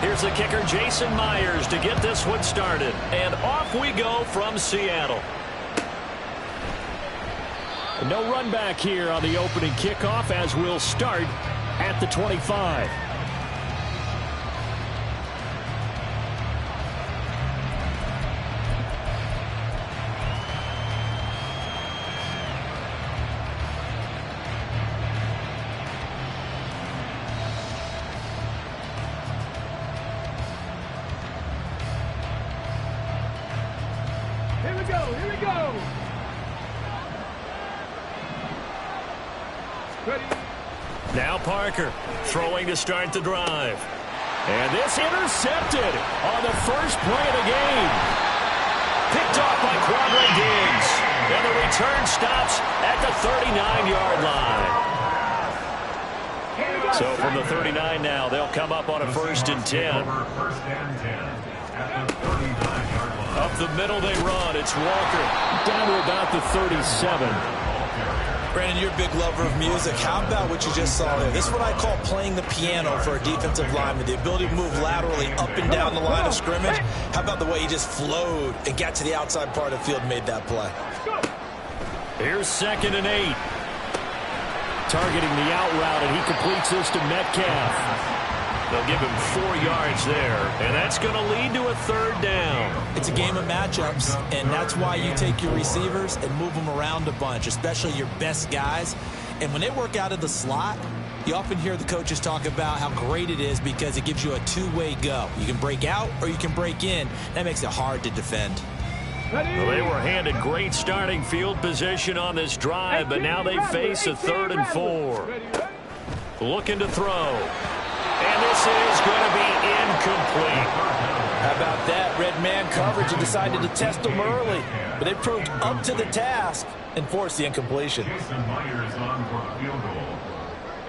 Here's the kicker, Jason Myers, to get this one started. And off we go from Seattle. No run back here on the opening kickoff as we'll start at the 25. Here we go. Ready. Now Parker throwing to start the drive. And this intercepted on the first play of the game. Picked off by Quadra Diggs. And the return stops at the 39-yard line. So from the 39 now, they'll come up on a 1st and 10. Up the middle they run. It's Walker down to about the 37. Brandon, you're a big lover of music. How about what you just saw there? This is what I call playing the piano for a defensive lineman. The ability to move laterally up and down the line of scrimmage. How about the way he just flowed and got to the outside part of the field and made that play? Here's 2nd and 8. Targeting the out route, and he completes this to Metcalf. They'll give him 4 yards there, and that's going to lead to a 3rd down. It's a game of matchups, and that's why you take your receivers and move them around a bunch, especially your best guys. And when they work out of the slot, you often hear the coaches talk about how great it is because it gives you a two-way go. You can break out or you can break in. That makes it hard to defend. Well, they were handed great starting field position on this drive, but now they face a 3rd and 4. Looking to throw. And this is going to be incomplete. How about that? Red man coverage and decided to test them early. But they proved up to the task and forced the incompletion. Jason Myers on for a field goal.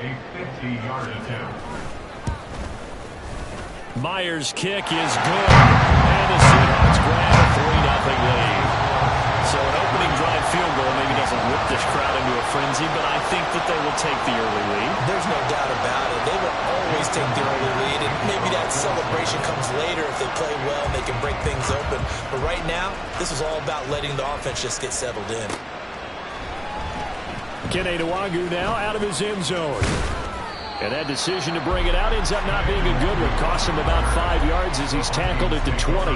A 50-yard attempt. Myers' kick is good. And the Seahawks grab a 3-0 lead. So an opening drive field goal maybe doesn't whip this crowd into a frenzy, but I think that they will take the early lead. There's no doubt about it. They will always take the early lead, and maybe that celebration comes later if they play well and they can break things open. But right now, this is all about letting the offense just get settled in. Kene Nwangwu now out of his end zone. And that decision to bring it out ends up not being a good one. Costs him about 5 yards as he's tackled at the 20.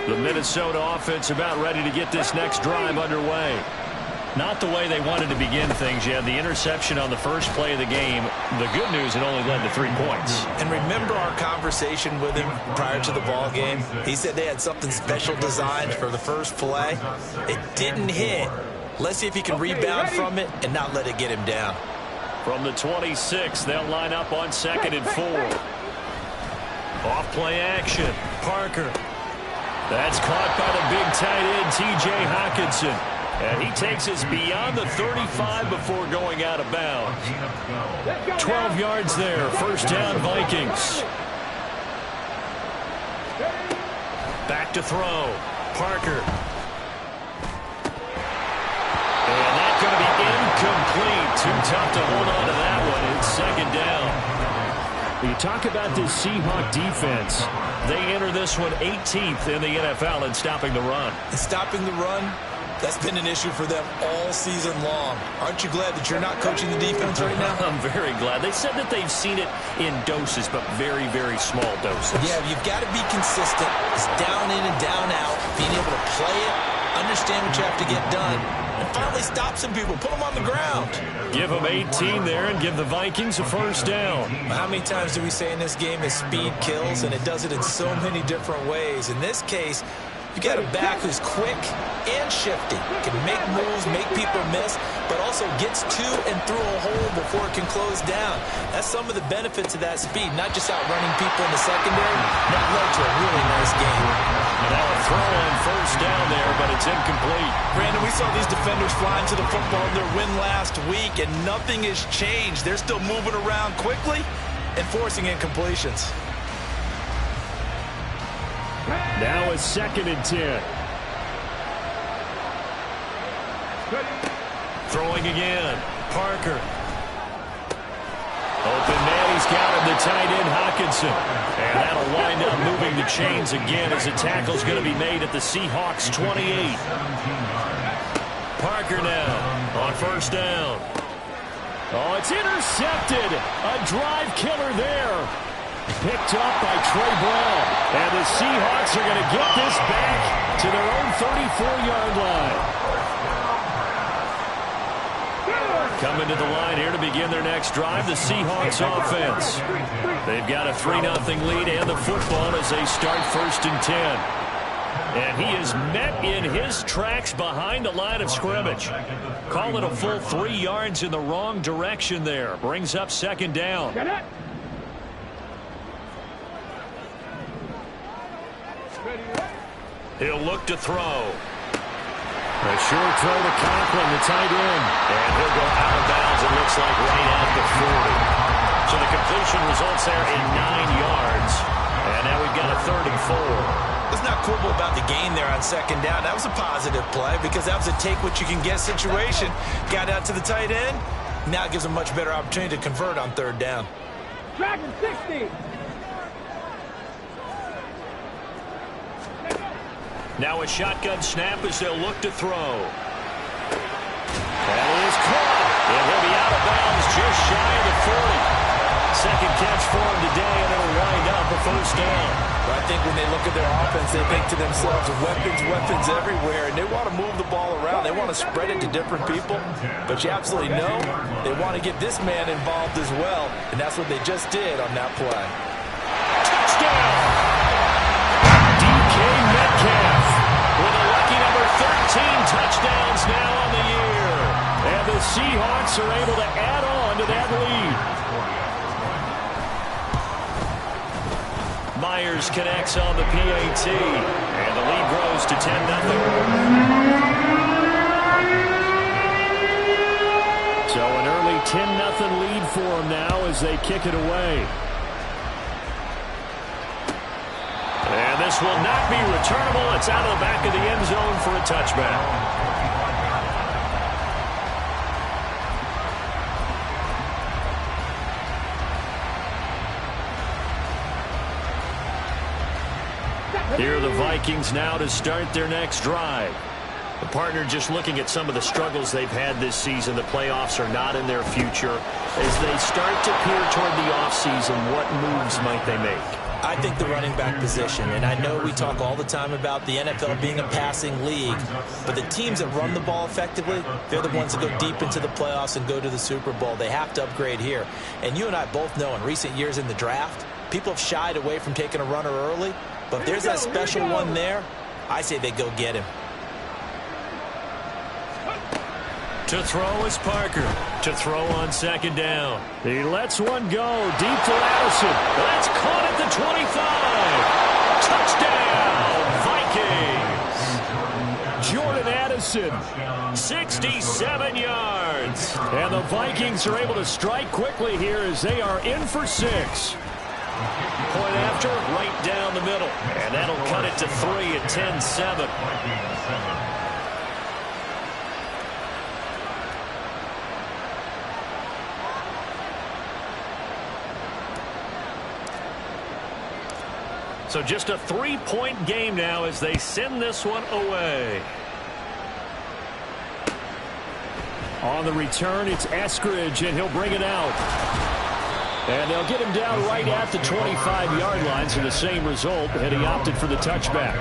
The Minnesota offense about ready to get this next drive underway. Not the way they wanted to begin things yet. The interception on the first play of the game. The good news, it only led to 3 points. And remember our conversation with him prior to the ball game? He said they had something special designed for the first play. It didn't hit. Let's see if he can rebound from it and not let it get him down. From the 26, they'll line up on 2nd and 4. Off play action. Parker. That's caught by the big tight end, T.J. Hockenson. And he takes us beyond the 35 before going out of bounds. 12 yards there. 1st down, Vikings. Back to throw. Parker. And that's going to be incomplete. Too tough to hold on to that one. It's 2nd down. You talk about this Seahawk defense. They enter this one 18th in the NFL in stopping the run. And stopping the run, that's been an issue for them all season long. Aren't you glad that you're not coaching the defense right now? I'm very glad. They said that they've seen it in doses, but very, very small doses. Yeah, you've got to be consistent. It's down in and down out, being able to play it, understand what you have to get done, and finally stop some people, put them on the ground. Give them 18 there and give the Vikings a 1st down. How many times do we say in this game that speed kills, and it does it in so many different ways? In this case, you got a back who's quick and shifty, can make moves, make people miss, but also gets to and through a hole before it can close down. That's some of the benefits of that speed, not just outrunning people in the secondary. That led to a really nice game. And now a throw on 1st down there, but it's incomplete. Brandon, we saw these defenders flying to the football in their win last week, and nothing has changed. They're still moving around quickly and forcing incompletions. Now a 2nd and 10. Throwing again. Parker. Open man, he's got him, the tight end, Hockenson. And that'll wind up moving the chains again as the tackle's going to be made at the Seahawks 28. Parker now on first down. Oh, it's intercepted. A drive killer there. Picked up by Trey Brown. And the Seahawks are going to get this back to their own 34-yard line. Coming to the line here to begin their next drive, the Seahawks offense. They've got a 3-0 lead and the football as they start 1st and 10. And he is met in his tracks behind the line of scrimmage. Call it a full 3 yards in the wrong direction there. Brings up 2nd down. He'll look to throw. A short throw to Conklin, the tight end. And he'll go out of bounds, it looks like, right at the 40. So the completion results there in 9 yards. And now we've got a 3rd and 4. It's not quibble about the gain there on 2nd down. That was a positive play because that was a take-what-you-can-get situation. Got out to the tight end. Now it gives a much better opportunity to convert on 3rd down. Dragon 60. Now a shotgun snap as they'll look to throw. That is caught. And he'll be out of bounds just shy of the 40. Second catch for him today, and it'll wind up a 1st down. I think when they look at their offense, they think to themselves, weapons everywhere, and they want to move the ball around. They want to spread it to different people, but you absolutely know they want to get this man involved as well, and that's what they just did on that play. Touchdown! DK Metcalf with a lucky number 13 touchdowns now on the year. And the Seahawks are able to add on to that lead. Myers connects on the PAT, and the lead grows to 10-0. So an early 10-0 lead for them now as they kick it away. And this will not be returnable. It's out of the back of the end zone for a touchback. Here are the Vikings now to start their next drive. The partner just looking at some of the struggles they've had this season. The playoffs are not in their future. As they start to peer toward the offseason, what moves might they make? I think the running back position, and I know we talk all the time about the NFL being a passing league, but the teams that run the ball effectively, they're the ones that go deep into the playoffs and go to the Super Bowl. They have to upgrade here. And you and I both know in recent years in the draft, people have shied away from taking a runner early, but if there's that special one there, I say they go get him. To throw is Parker. To throw on 2nd down. He lets one go deep for Addison. That's caught at the 25. Touchdown, Vikings. Jordan Addison, 67 yards. And the Vikings are able to strike quickly here as they are in for 6. Point after, right down the middle. And that'll cut it to 3 at 10-7. So just a 3-point game now as they send this one away. On the return, it's Eskridge, and he'll bring it out. And they'll get him down right at the 25-yard line, so the same result, and he opted for the touchback.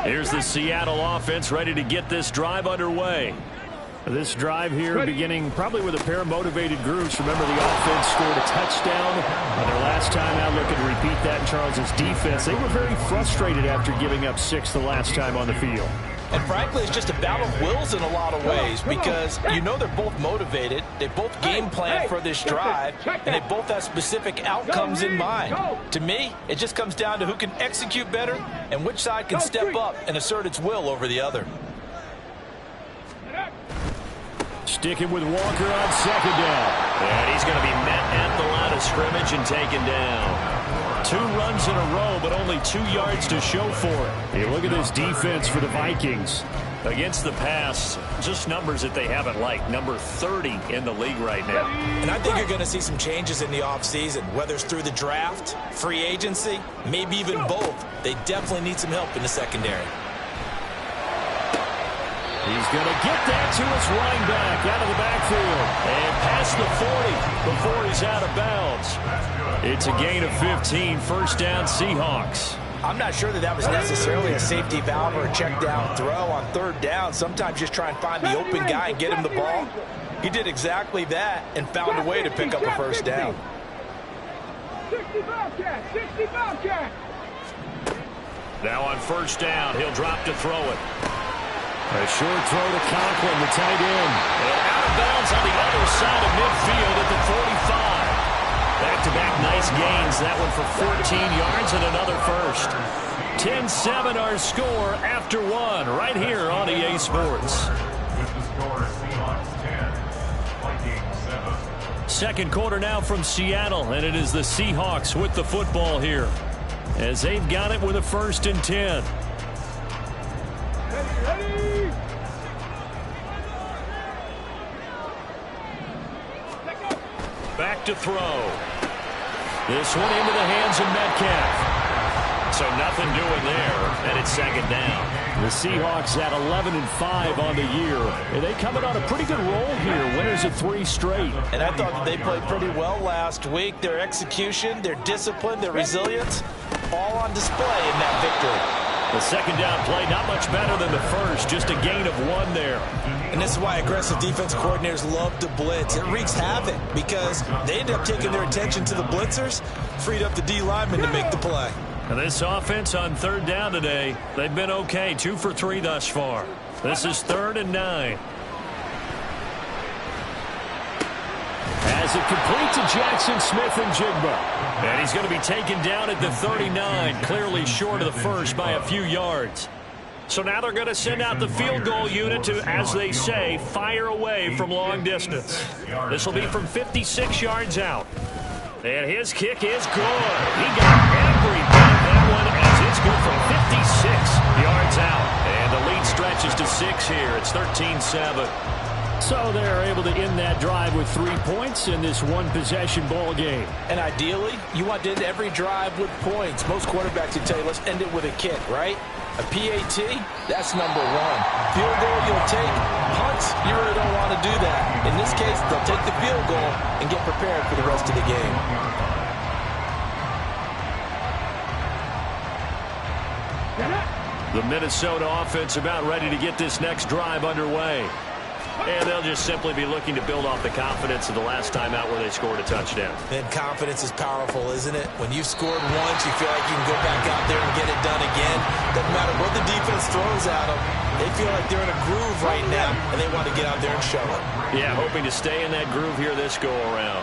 Here's the Seattle offense ready to get this drive underway. This drive here beginning probably with a pair of motivated groups. Remember, the offense scored a touchdown on their last time out. Looking to repeat that in Charles's defense. They were very frustrated after giving up 6 the last time on the field. And frankly, it's just a battle of wills in a lot of ways because you know they're both motivated. They both game plan for this drive, and they both have specific outcomes in mind. To me, it just comes down to who can execute better and which side can step up and assert its will over the other. Sticking with Walker on 2nd down. And he's going to be met at the line of scrimmage and taken down. 2 runs in a row, but only 2 yards to show for it. Hey, look at this defense for the Vikings. Against the pass, just numbers that they haven't liked. Number 30 in the league right now. And I think you're going to see some changes in the offseason, whether it's through the draft, free agency, maybe even both. They definitely need some help in the secondary. He's going to get that to his running back out of the backfield. And past the 40 before he's out of bounds. It's a gain of 15, first down Seahawks. I'm not sure that was necessarily a safety valve or a check down throw on 3rd down. Sometimes just try and find the open guy and get him the ball. He did exactly that and found a way to pick up a first down. 60 Bobcat. Now on first down, he'll drop to throw it. A short throw to Conklin, the tight end. And out of bounds on the other side of midfield at the 45. Back-to-back nice gains. That one for 14 yards and another first. 10-7 our score after 1 right here on EA Sports. With the score, Seahawks 10, Vikings 7. Second quarter now from Seattle, and it is the Seahawks with the football here as they've got it with a 1st and 10. Ready. Back to throw. This one into the hands of Metcalf. So nothing doing there, and it's 2nd down. The Seahawks at 11-5 on the year. And they coming on a pretty good roll here. Winners of 3 straight. And I thought that they played pretty well last week. Their execution, their discipline, their resilience, all on display in that victory. The 2nd down play, not much better than the first, just a gain of 1 there. And this is why aggressive defense coordinators love to blitz. It wreaks havoc because they end up taking their attention to the blitzers, freed up the D linemen to make the play. And this offense on 3rd down today, they've been okay, 2 for 3 thus far. This is 3rd and 9. As it complete to Jackson Smith-Njigba. And he's going to be taken down at the 39, clearly short of the first by a few yards. So now they're going to send out the field goal unit to, as they say, fire away from long distance. This will be from 56 yards out. And his kick is good. He got every bit of that one as it's good from 56 yards out. And the lead stretches to 6 here. It's 13-7. So they're able to end that drive with 3 points in this one-possession ball game. And ideally, you want to end every drive with points. Most quarterbacks would tell you, let's end it with a kick, right? A PAT, that's number 1. Field goal, you'll take. Punts, you really don't want to do that. In this case, they'll take the field goal and get prepared for the rest of the game. The Minnesota offense about ready to get this next drive underway. And they'll just simply be looking to build off the confidence of the last time out where they scored a touchdown. And confidence is powerful, isn't it? When you've scored once, you feel like you can go back out there and get it done again. Doesn't matter what the defense throws at them. They feel like they're in a groove right now, and they want to get out there and show it. Yeah, hoping to stay in that groove here this go-around.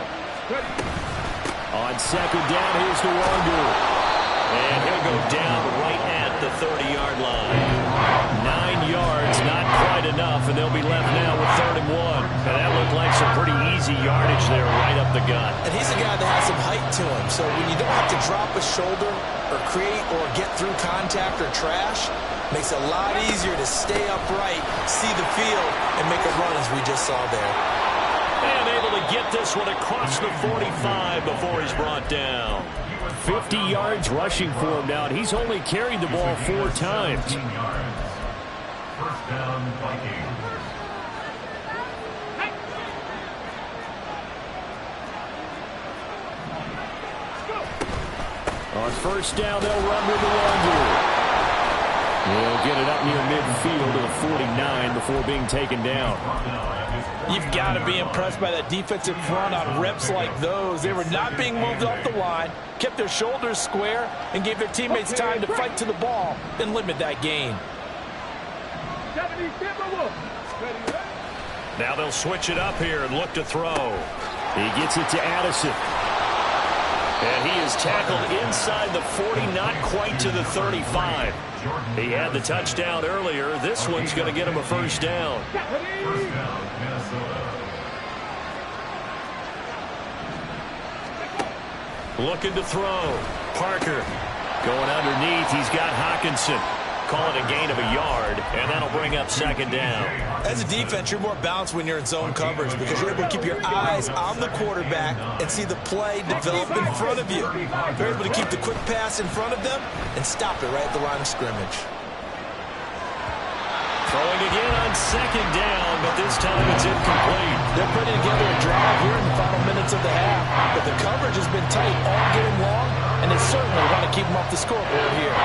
On 2nd down, here's the Wandu. And he'll go down right at the 30-yard line. 9 yards, not quite enough, and they'll be left now with 3rd and 1. And that looked like some pretty easy yardage there right up the gut. And he's a guy that has some height to him, so when you don't have to drop a shoulder or create or get through contact or trash, makes it a lot easier to stay upright, see the field, and make a run as we just saw there. And able to get this one across the 45 before he's brought down. 50 yards rushing for him now, and he's only carried the ball 4 times. 15 yards. First down, Vikings. On first down, they'll run with the Wandu. He'll get it up near midfield to the 49 before being taken down. You've got to be impressed by that defensive front on reps like those. They were not being moved off the line, kept their shoulders square, and gave their teammates time to fight to the ball and limit that gain. Now they'll switch it up here and look to throw. He gets it to Addison. And he is tackled inside the 40, not quite to the 35. He had the touchdown earlier. This one's going to get him a first down. First down, Minnesota. Looking to throw. Parker going underneath. He's got Hockenson. Call it a gain of a yard, and that'll bring up second down. As a defense, you're more balanced when you're in zone coverage because you're able to keep your eyes on the quarterback and see the play develop in front of you. You're able to keep the quick pass in front of them and stop it right at the line of scrimmage. Throwing again on second down, but this time it's incomplete. They're putting together a drive here in the final minutes of the half, but the coverage has been tight all game long, and they certainly want to keep them off the scoreboard here.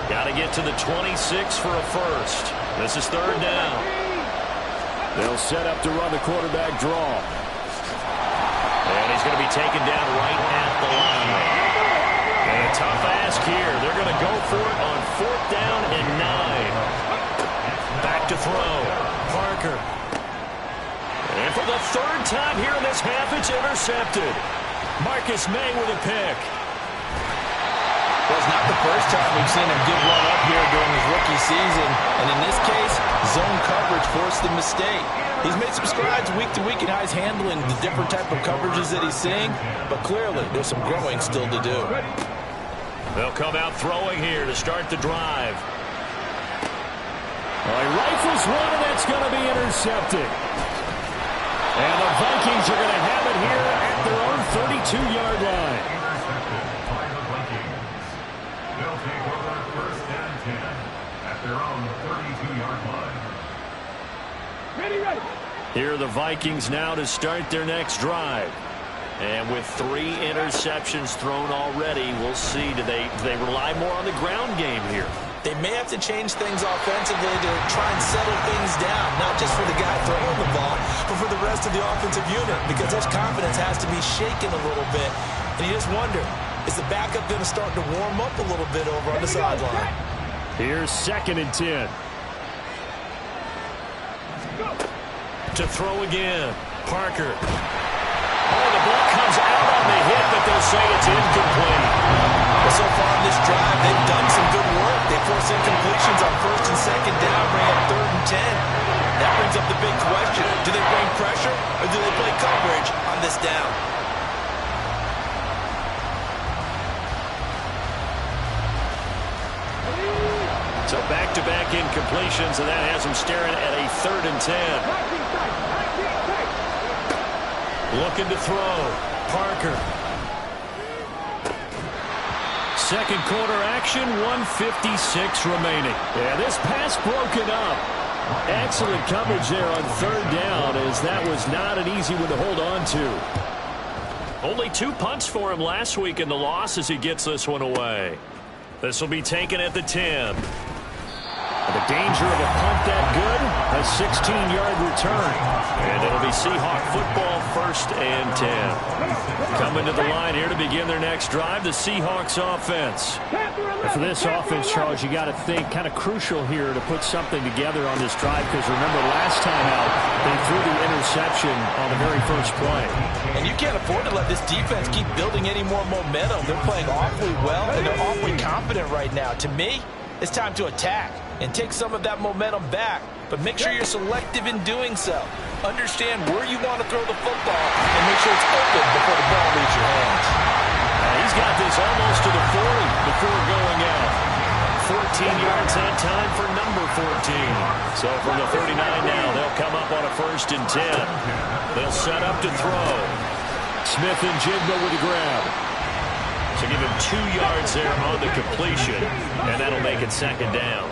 Got to get to the 26 for a first. This is third down. They'll set up to run the quarterback draw. And he's going to be taken down right at the line. And a tough ask here. They're going to go for it on fourth down and 9. Back to throw. Parker. And for the third time here in this half, it's intercepted. Marcus May with a pick. Well, it's not the first time we've seen him give one up here during his rookie season. And in this case, zone coverage forced the mistake. He's made some strides week to week in how he's handling the different type of coverages that he's seeing. But clearly, there's some growing still to do. They'll come out throwing here to start the drive. Well, he rifles one, and that's going to be intercepted. And the Vikings are going to have it here at their own 32-yard line. They'll take over first and 10 at their own 32-yard line. Ready. Here are the Vikings now to start their next drive. And with 3 interceptions thrown already, we'll see. Do they rely more on the ground game here? They may have to change things offensively to try and settle things down, not just for the guy throwing the ball, but for the rest of the offensive unit, because his confidence has to be shaken a little bit. And you just wonder, is the backup going to start to warm up a little bit over on the sideline? Here's second and 10. To throw again. Parker. Oh, the ball comes out on the hit, but they'll say it's incomplete. Well, so far in this drive, they've done some good work. They force incompletions on first and second down, bring up third and 10. That brings up the big question. Do they bring pressure, or do they play coverage on this down? So back-to-back incompletions, and that has them staring at a third and 10. Looking to throw. Parker. Second quarter action, 1:56 remaining. Yeah, this pass broken up. Excellent coverage there on third down, as that was not an easy one to hold on to. Only 2 punts for him last week in the loss as he gets this one away. This will be taken at the 10. The danger of a punt that good, a 16-yard return. And it'll be Seahawk football, first and 10. Coming to the line here to begin their next drive, the Seahawks offense. And for this offense, Charles, you got to think kind of crucial here to put something together on this drive, because remember last time out, they threw the interception on the very first play. And you can't afford to let this defense keep building any more momentum. They're playing awfully well, and they're awfully confident right now. To me, it's time to attack and take some of that momentum back. But make sure you're selective in doing so. Understand where you want to throw the football and make sure it's open before the ball leaves your hands. He's got this almost to the 40 before going out. 14 yards that time for number 14. So from the 39 now, they'll come up on a first and 10. They'll set up to throw. Smith and Jigba with the grab. So give him 2 yards there on the completion, and that'll make it second down.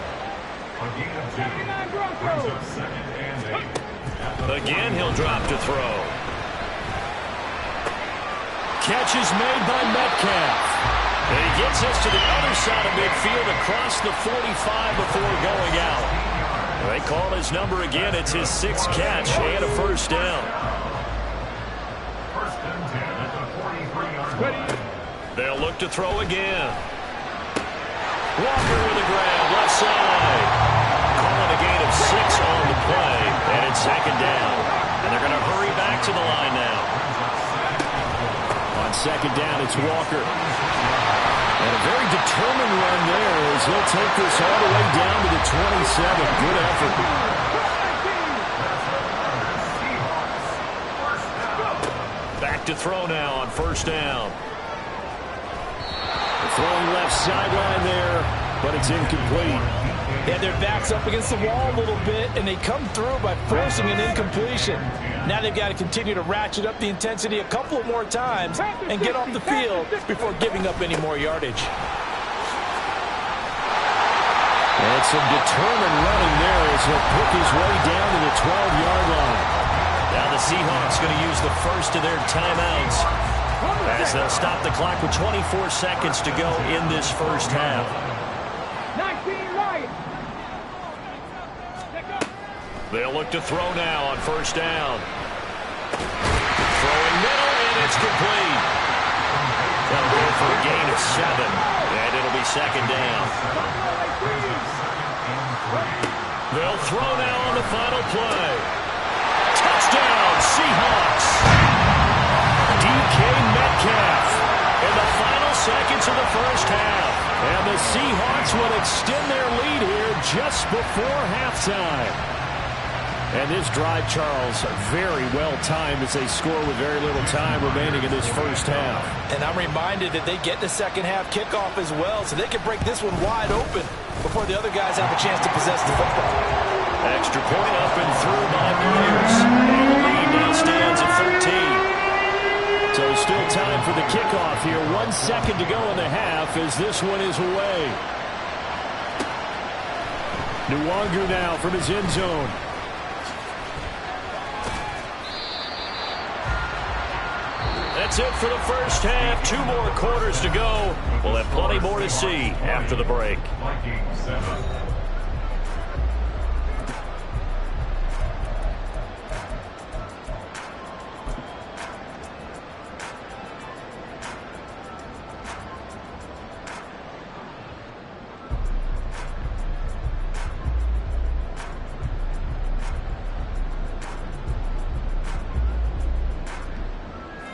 Again, he'll drop to throw. Catch is made by Metcalf. And he gets us to the other side of midfield across the 45 before going out. They call his number again. It's his 6th catch and a first down. First and 10 at the 43-yard line. They'll look to throw again. Walker with a grab, left side. Calling a gain of 6 on the play, and it's second down. And they're going to hurry back to the line now. On second down, it's Walker. And a very determined run there as he'll take this all the way down to the 27. Good effort. Back to throw now on first down. Throwing left sideline there, but it's incomplete. They had their backs up against the wall a little bit, and they come through by forcing an incompletion. Now they've got to continue to ratchet up the intensity a couple of more times and get off the field before giving up any more yardage. And some determined running there as he'll pick his way down to the 12-yard line. Now the Seahawks going to use the first of their timeouts as they'll stop the clock with 24 seconds to go in this first half. 19 right. They'll look to throw now on first down. Throwing middle, and it's complete. They'll go for a gain of 7, and it'll be second down. They'll throw now on the final play. Touchdown, Seahawks. DK Metcalf in the final seconds of the first half. And the Seahawks will extend their lead here just before halftime. And this drive, Charles, very well timed as they score with very little time remaining in this first half. And I'm reminded that they get the second half kickoff as well, so they can break this one wide open before the other guys have a chance to possess the football. Extra point up and through by Myers. And the lead now stands at 13. So still time for the kickoff here. 1 second to go in the half as this one is away. Nwangu now from his end zone. That's it for the first half. 2 more quarters to go. We'll have plenty more to see after the break. Vikings 7.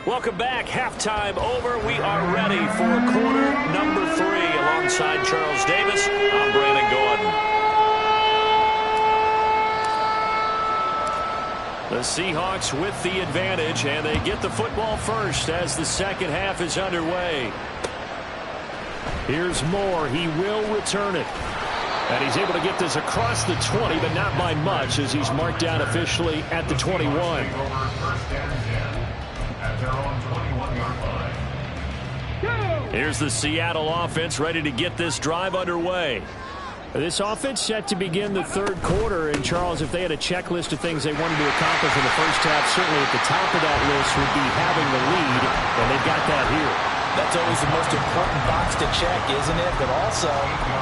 Welcome back. Halftime over. We are ready for quarter number 3. Alongside Charles Davis, I'm Brandon Gordon. The Seahawks with the advantage, and they get the football first as the second half is underway. Here's Moore. He will return it. And he's able to get this across the 20, but not by much as he's marked down officially at the 21. Their own 21-yard line. Here's the Seattle offense ready to get this drive underway. This offense set to begin the third quarter. And, Charles, if they had a checklist of things they wanted to accomplish in the first half, certainly at the top of that list would be having the lead, and they've got that here. That's always the most important box to check, isn't it? But also,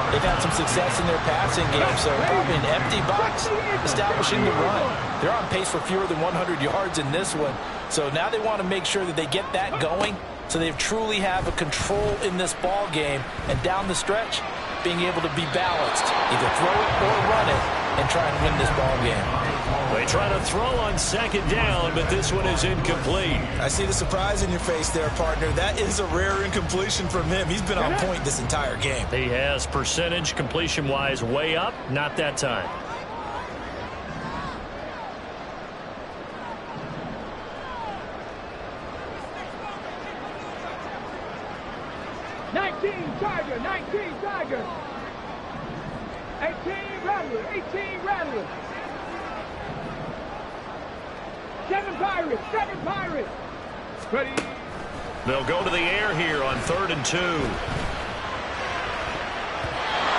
they've had some success in their passing game, so probably an empty box establishing the run. They're on pace for fewer than 100 yards in this one. So now they want to make sure that they get that going so they truly have a control in this ball game. And down the stretch, being able to be balanced, either throw it or run it, and try and win this ball game. They try to throw on second down, but this one is incomplete. I see the surprise in your face there, partner. That is a rare incompletion from him. He's been on point this entire game. He has percentage completion-wise way up, not that time. Tiger, 19 Tiger. 18 Rattler, 18 Rattler. 7 Pirates, 7 Pirates. Ready. They'll go to the air here on 3rd and 2.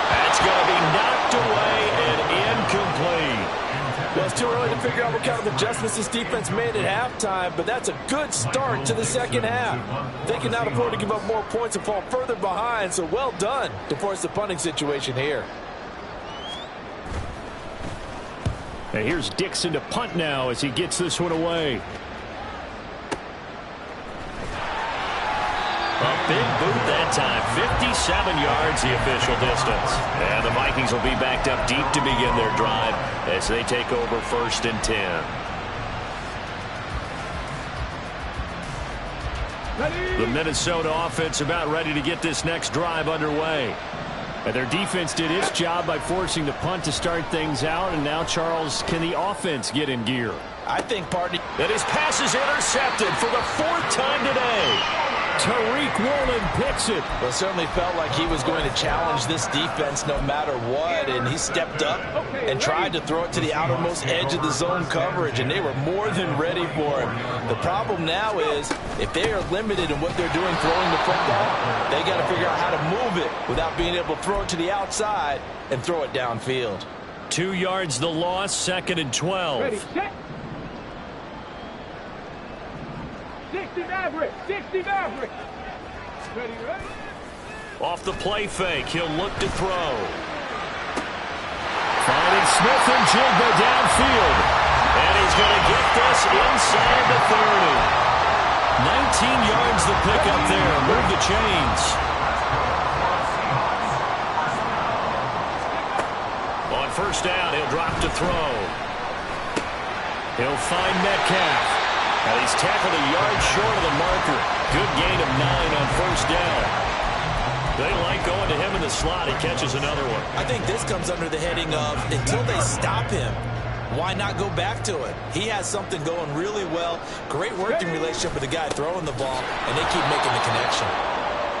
That's going to be knocked away and incomplete. Well, it's too early to figure out what kind of adjustments this defense made at halftime, but that's a good start to the second half. They can now afford to give up more points and fall further behind, so well done to force the punting situation here. And here's Dixon to punt now as he gets this one away. A big boot that time. 57 yards the official distance. And the Vikings will be backed up deep to begin their drive as they take over 1st and 10. The Minnesota offense about ready to get this next drive underway. And their defense did its job by forcing the punt to start things out. And now, Charles, can the offense get in gear? I think, partner, that his pass is intercepted for the 4th time today. Tariq Woolen picks it. Well, it certainly felt like he was going to challenge this defense no matter what, and he stepped up and tried to throw it to the outermost edge of the zone coverage, and they were more than ready for him. The problem now is if they are limited in what they're doing throwing the football, they got to figure out how to move it without being able to throw it to the outside and throw it downfield. 2 yards the loss, 2nd and 12. Ready, set. 60 Maverick, 60 Maverick. Ready, ready. Off the play fake, he'll look to throw. Finding Smith and Jigba downfield. And he's going to get this inside the 30. 19 yards the pickup there. Move the chains. On 1st down, he'll drop to throw. He'll find Metcalf. And he's tackled a yard short of the marker. Good gain of 9 on 1st down. They like going to him in the slot. He catches another one. I think this comes under the heading of until they stop him, why not go back to it? He has something going really well. Great working relationship with the guy throwing the ball, and they keep making the connection.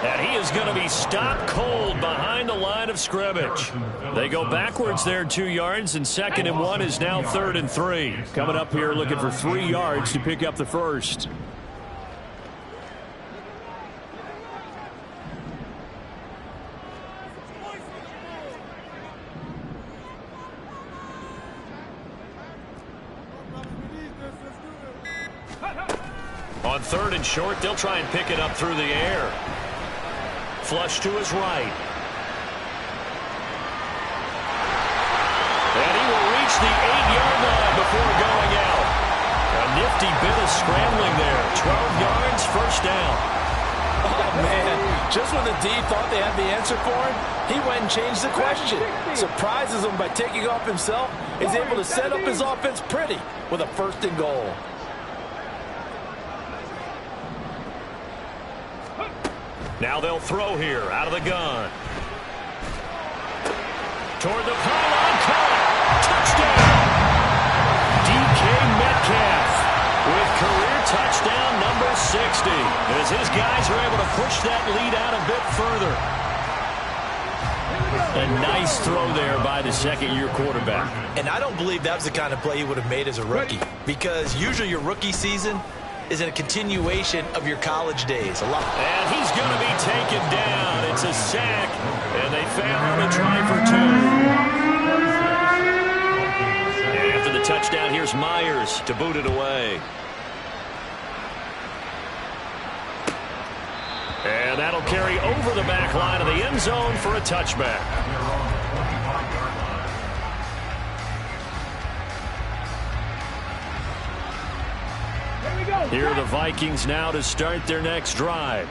And he is going to be stopped cold behind the line of scrimmage. They go backwards there 2 yards, and 2nd and 1 is now 3rd and 3. Coming up here looking for 3 yards to pick up the first. On 3rd and short, they'll try and pick it up through the air. Flush to his right. And he will reach the 8-yard line before going out. A nifty bit of scrambling there. 12 yards, 1st down. Oh, man. Just when the D thought they had the answer for him, he went and changed the question. Surprises him by taking off himself. He's able to set up his offense pretty with a 1st and goal. Now they'll throw here out of the gun. Toward the pylon, caught. Touchdown! DK Metcalf with career touchdown number 60. As his guys are able to push that lead out a bit further. A nice throw there by the 2nd-year quarterback. And I don't believe that was the kind of play he would have made as a rookie, because usually your rookie season is a continuation of your college days. A lot. And he's going to be taken down. It's a sack, and they found a try for 2. And after the touchdown, here's Myers to boot it away. And that'll carry over the back line of the end zone for a touchback. Here are the Vikings now to start their next drive.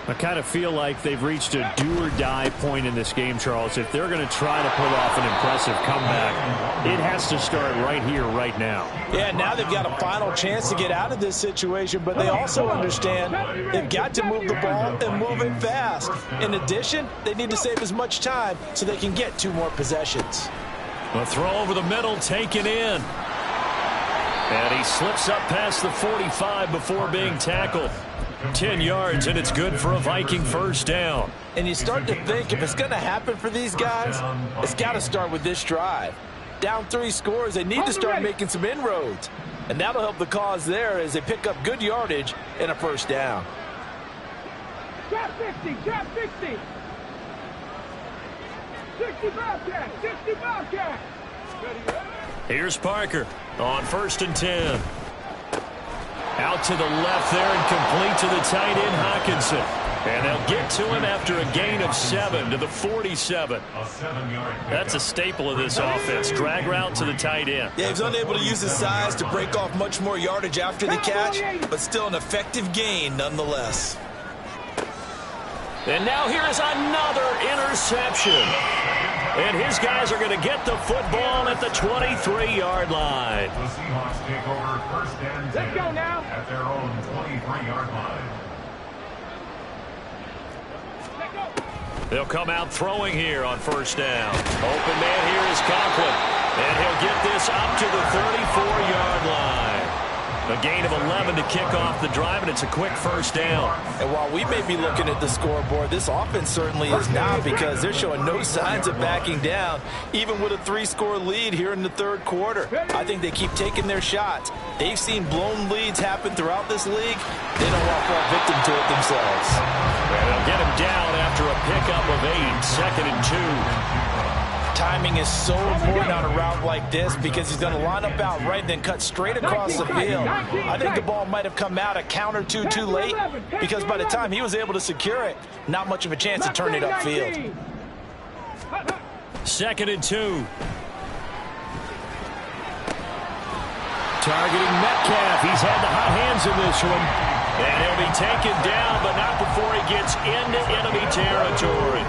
I kind of feel like they've reached a do-or-die point in this game, Charles. If they're going to try to pull off an impressive comeback, it has to start right here, right now. Yeah, now they've got a final chance to get out of this situation, but they also understand they've got to move the ball and move it fast. In addition, they need to save as much time so they can get 2 more possessions. A throw over the middle taken in. And he slips up past the 45 before being tackled. 10 yards, and it's good for a Viking 1st down. And you start to think if it's going to happen for these guys, it's got to start with this drive. Down 3 scores, they need to start making some inroads. And that'll help the cause there as they pick up good yardage and a 1st down. Drop 60, drop 60. 60 Bobcat, 60 Bobcat. Ready, ready. Here's Parker on 1st and 10. Out to the left there and complete to the tight end, Hockenson. And they'll get to him after a gain of 7 to the 47. That's a staple of this offense. Drag route to the tight end. Yeah, he's unable to use his size to break off much more yardage after the catch, but still an effective gain nonetheless. And now here is another interception. And his guys are going to get the football at the 23-yard line. The Seahawks take over 1st and 10. Let's go now. At their own 23-yard line. They'll come out throwing here on first down. Open man here is Conklin. And he'll get this up to the 34-yard line. A gain of 11 to kick off the drive, and it's a quick first down. And while we may be looking at the scoreboard, this offense certainly is not, because they're showing no signs of backing down, even with a 3-score lead here in the third quarter. I think they keep taking their shots. They've seen blown leads happen throughout this league. They don't want to fall victim to it themselves. And they'll get him down after a pickup of 8, second and 2. Timing is so important on a route like this, because he's going to line up out right and then cut straight across the field. I think the ball might have come out a count or two too late, because by the time he was able to secure it, not much of a chance to turn it upfield. Second and 2. Targeting Metcalf. He's had the hot hands in this one. And he'll be taken down, but not before he gets into enemy territory.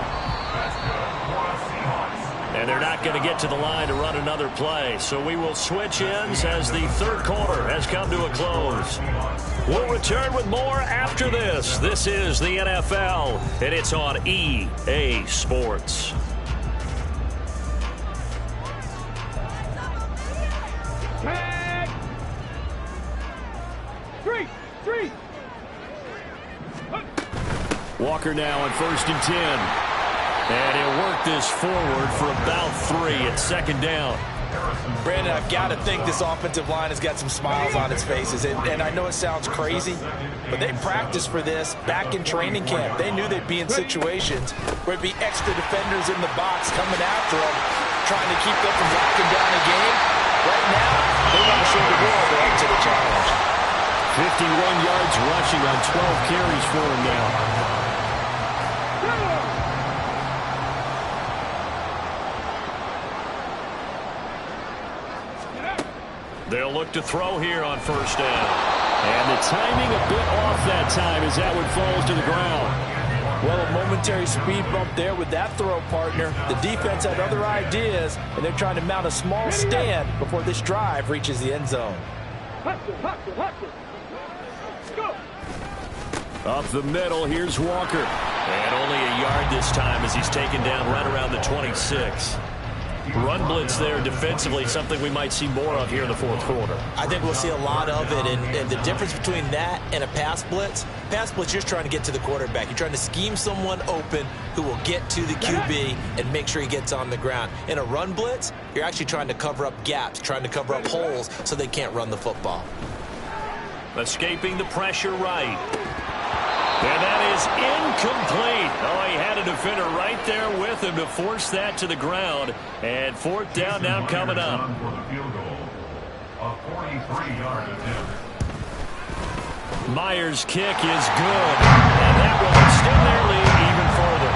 And they're not going to get to the line to run another play. So we will switch ends as the third quarter has come to a close. We'll return with more after this. This is the NFL, and it's on EA Sports. Tag. 3. Walker now on first and 10. And he'll work this forward for about 3 at second down. Brandon, I've got to think this offensive line has got some smiles on its faces. And I know it sounds crazy, but they practiced for this back in training camp. They knew they'd be in situations where it'd be extra defenders in the box coming after them, trying to keep them from locking down a game. Right now, they want to show the world they're up to the challenge. 51 yards rushing on 12 carries for him now. They'll look to throw here on first down. And the timing a bit off that time as that one falls to the ground. Well, a momentary speed bump there with that throw, partner. The defense had other ideas, and they're trying to mount a small stand before this drive reaches the end zone. Up the middle, here's Walker. And only a yard this time as he's taken down right around the 26. Run blitz there defensively, something we might see more of here in the fourth quarter. I think we'll see a lot of it, and the difference between that and a pass blitz, you're just trying to get to the quarterback. You're trying to scheme someone open who will get to the QB and make sure he gets on the ground. In a run blitz, you're actually trying to cover up gaps, trying to cover up holes so they can't run the football. Escaping the pressure right. And that is incomplete. Oh, he had a defender right there with him to force that to the ground. And fourth down now coming up. For the field goal, a 43-yard attempt. Myers' kick is good. And that will extend their lead even further.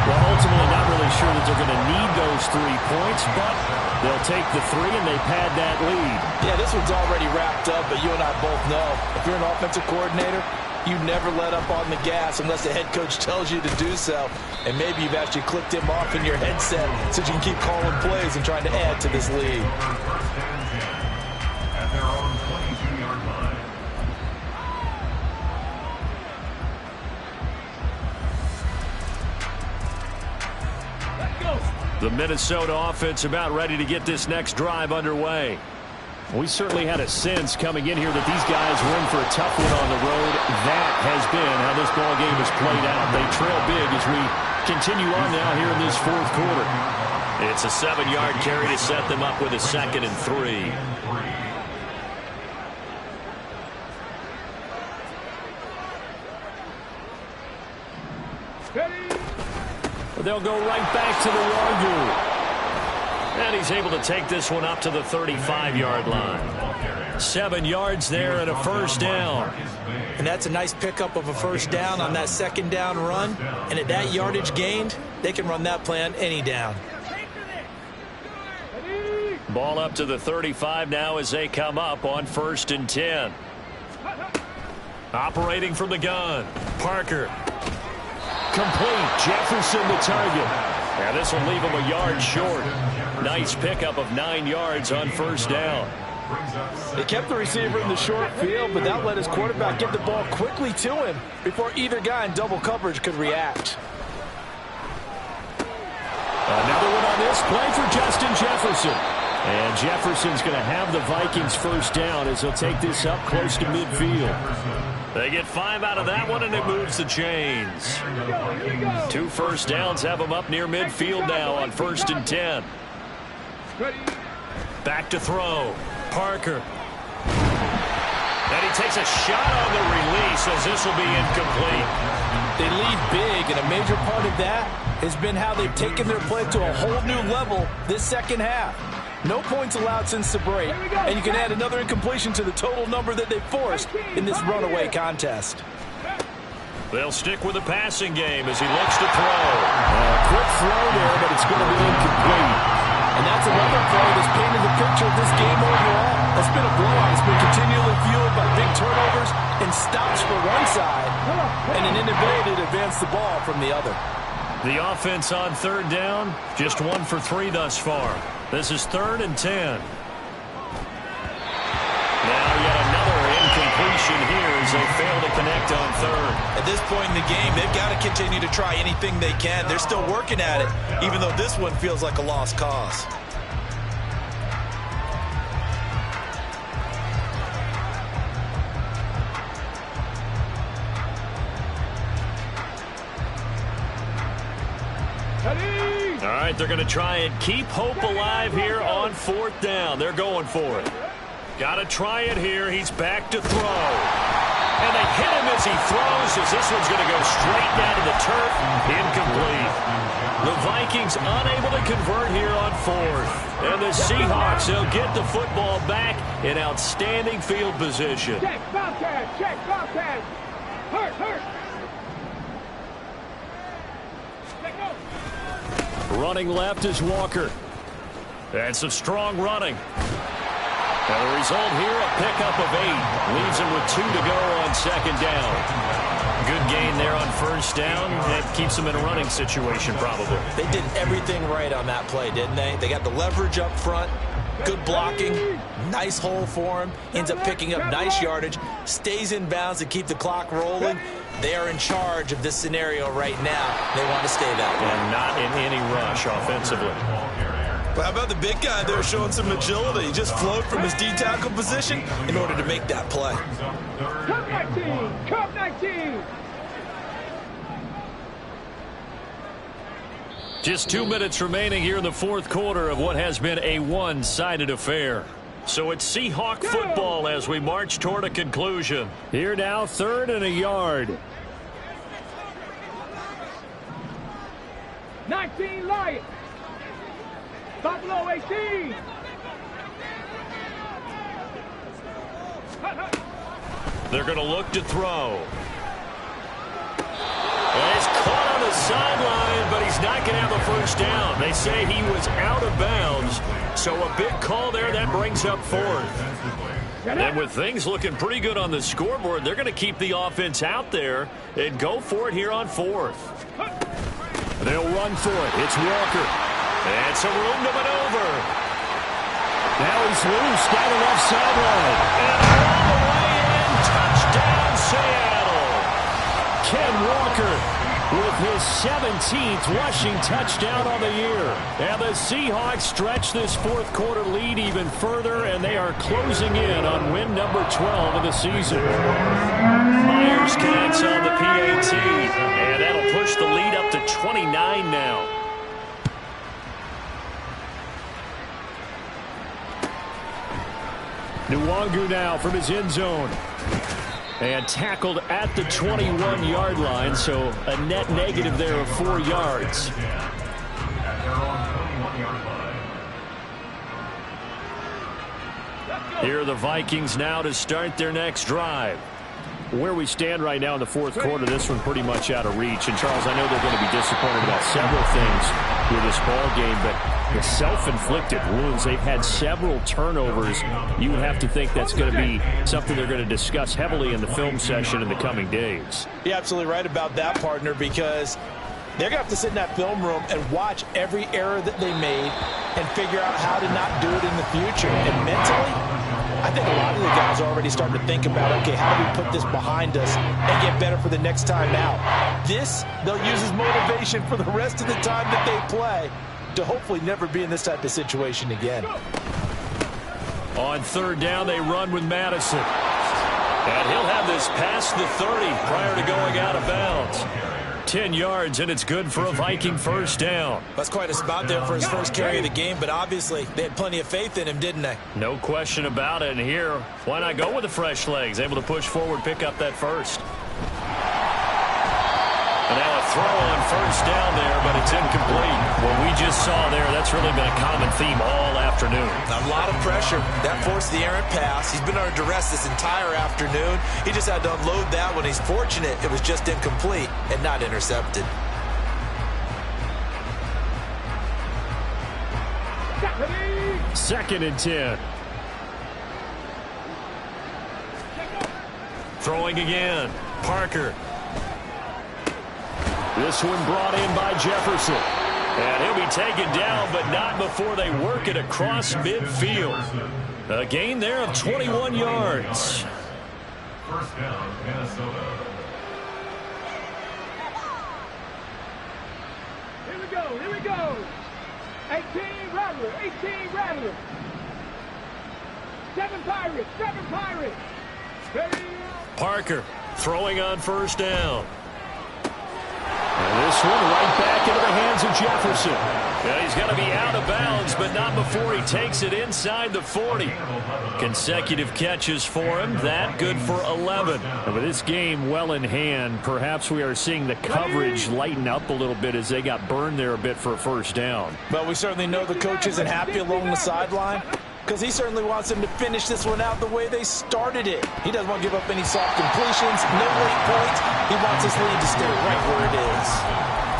Well, ultimately not really sure that they're going to need those 3 points, but they'll take the 3 and they pad that lead. Yeah, this one's already wrapped up, but you and I both know if you're an offensive coordinator, you never let up on the gas unless the head coach tells you to do so. And maybe you've actually clicked him off in your headset so you can keep calling plays and trying to add to this lead. First and 10 at their own 22-yard line. The Minnesota offense about ready to get this next drive underway. We certainly had a sense coming in here that these guys were in for a tough one on the road. That has been how this ball game has played out. They trail big as we continue on now here in this fourth quarter. It's a 7-yard carry to set them up with a second and 3. They'll go right back to the Wagyu. And he's able to take this one up to the 35-yard line. 7 yards there and a first down. And that's a nice pickup of a first down on that second down run. And at that yardage gained, they can run that play on any down. Ball up to the 35 now as they come up on first and 10. Operating from the gun, Parker. Complete. Jefferson the target. And this will leave him a yard short. Nice pickup of 9 yards on first down. They kept the receiver in the short field, but that let his quarterback get the ball quickly to him before either guy in double coverage could react. Another one on this play for Justin Jefferson. And Jefferson's going to have the Vikings first down as he'll take this up close to midfield. They get 5 out of that one, and it moves the chains. 2 first downs have them up near midfield now on 1st and 10. Back to throw. Parker. And he takes a shot on the release as this will be incomplete. They lead big, and a major part of that has been how they've taken their play to a whole new level this second half. No points allowed since the break, and you can add another incompletion to the total number that they forced in this runaway contest. They'll stick with the passing game as he looks to throw. Quick throw there, but it's going to be incomplete. And that's another play that's painted the picture of this game overall. It's been a blowout. It's been continually fueled by big turnovers and stops for one side and an inability to advance the ball from the other. The offense on 3rd down, just 1 for 3 thus far. This is 3rd and 10. Now yet another incompletion here as they fail to connect on 3rd. At this point in the game, they've got to continue to try anything they can. They're still working at it, even though this one feels like a lost cause. All right, they're going to try and keep hope alive here on 4th down. They're going for it. Got to try it here. He's back to throw. And they hit him as he throws, as this one's going to go straight down to the turf. Incomplete. The Vikings unable to convert here on 4th. And the Seahawks, they'll get the football back in outstanding field position. Check, Bobcat, check, Bobcat. Hurt, hurt. Running left is Walker. And some strong running. And the result here, a pickup of 8. Leaves him with 2 to go on 2nd down. Good gain there on 1st down. That keeps him in a running situation probably. They did everything right on that play, didn't they? They got the leverage up front. Good blocking. Nice hole for him. Ends up picking up nice yardage. Stays in bounds to keep the clock rolling. They are in charge of this scenario right now. They want to stay that way. And not in any rush offensively. But how about the big guy there showing some agility? He just flowed from his D-tackle position in order to make that play. Cup 19, Cup 19. Just 2 minutes remaining here in the 4th quarter of what has been a one-sided affair. So it's Seahawk football as we march toward a conclusion. Here now, 3rd and a yard. 19 Lions. Buffalo 18. They're going to look to throw. And he's caught on the sideline, but he's not going to have a first down. They say he was out of bounds. So a big call there, that brings up 4th. And with things looking pretty good on the scoreboard, they're going to keep the offense out there and go for it here on 4th. They'll run for it. It's Walker. And some room to maneuver. Now he's loose down the left sideline. And all the way in. Touchdown, Seattle. Ken Walker with his 17th rushing touchdown on the year. And the Seahawks stretch this 4th quarter lead even further, and they are closing in on win number 12 of the season. Myers connects on the PAT, and that'll push the lead up to 29 now. Nwangu now from his end zone. And tackled at the 21-yard line, so a net negative there of 4 yards. Here are the Vikings now to start their next drive. Where we stand right now in the 4th quarter, this one pretty much out of reach. And, Charles, I know they're going to be disappointed about several things with this ball game, but the self-inflicted wounds, they've had several turnovers. You would have to think that's going to be something they're going to discuss heavily in the film session in the coming days. You're absolutely right about that, partner, because they're going to have to sit in that film room and watch every error that they made and figure out how to not do it in the future. And mentally, I think a lot of the guys are already starting to think about, okay, how do we put this behind us and get better for the next time out? This, they'll use as motivation for the rest of the time that they play. to hopefully never be in this type of situation again. On third down, they run with Madison. And he'll have this past the 30 prior to going out of bounds. 10 yards, and it's good for a Viking first down. That's quite a spot there for his first carry of the game, but obviously they had plenty of faith in him, didn't they? No question about it. And here, why not go with the fresh legs? Able to push forward, pick up that first. And now a throw on first down there, but it's incomplete. What we just saw there, that's really been a common theme all afternoon. A lot of pressure. That forced the errant pass. He's been under duress this entire afternoon. He just had to unload that one. He's fortunate it was just incomplete and not intercepted. Second and 10. Throwing again. Parker. This one brought in by Jefferson. And he'll be taken down, but not before they work it across midfield. A gain there of 21 yards. First down, Minnesota. Here we go. 18 Rattler, 18 Rattler. 7 Pirates. Ready? Parker throwing on first down. And this one right back into the hands of Jefferson. Yeah, he's got to be out of bounds, but not before he takes it inside the 40. Consecutive catches for him. That good for 11. And with this game well in hand, perhaps we are seeing the coverage lighten up a little bit as they got burned there a bit for a first down. But we certainly know the coach isn't happy along the sideline, because he certainly wants them to finish this one out the way they started it. He doesn't want to give up any soft completions, no late points. He wants his lead to stay right where it is.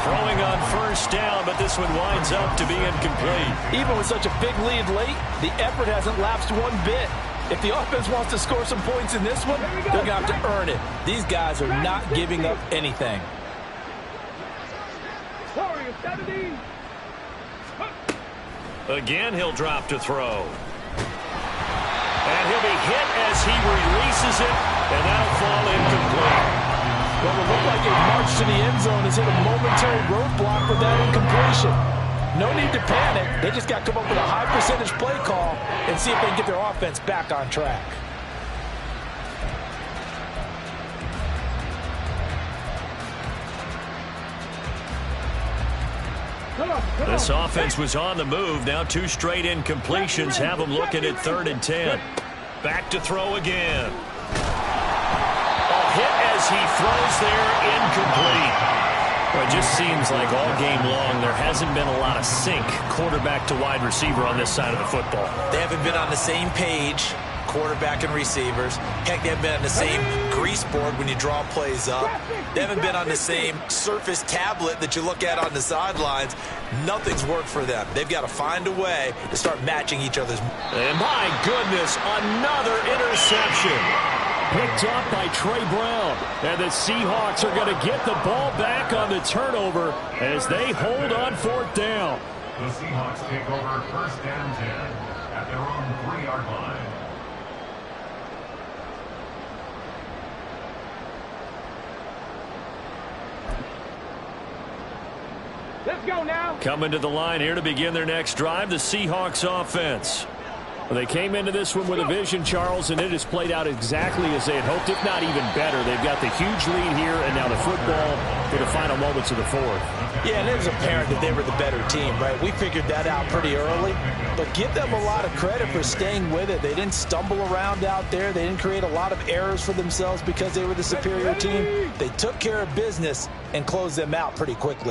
Throwing on first down, but this one winds up to be incomplete. Even with such a big lead late, the effort hasn't lapsed one bit. If the offense wants to score some points in this one, they're going to have to earn it. These guys are not giving up anything. Warriors, 70. Again, he'll drop to throw. And he'll be hit as he releases it, and that'll fall incomplete. Well, it looked like a march to the end zone has hit a momentary roadblock with that incompletion. No need to panic. They just got to come up with a high percentage play call and see if they can get their offense back on track. This offense was on the move. Now 2 straight incompletions have them looking at 3rd and 10. Back to throw again. A hit as he throws there, incomplete. Well, it just seems like all game long there hasn't been a lot of sync quarterback to wide receiver on this side of the football. They haven't been on the same page, quarterback and receivers. Heck, they haven't been on the same grease board when you draw plays up. They haven't been on the same Surface tablet that you look at on the sidelines. Nothing's worked for them. They've got to find a way to start matching each other's. And my goodness, another interception. Picked up by Trey Brown. And the Seahawks are going to get the ball back on the turnover as they hold on 4th down. The Seahawks take over first and 10 at their own 3-yard line. Let's go now. Coming to the line here to begin their next drive, the Seahawks offense. Well, they came into this one with a vision, Charles, and it has played out exactly as they had hoped, if not even better. They've got the huge lead here, and now the football for the final moments of the 4th. Yeah, and it was apparent that they were the better team, right? We figured that out pretty early, but give them a lot of credit for staying with it. They didn't stumble around out there. They didn't create a lot of errors for themselves because they were the superior team. They took care of business and closed them out pretty quickly.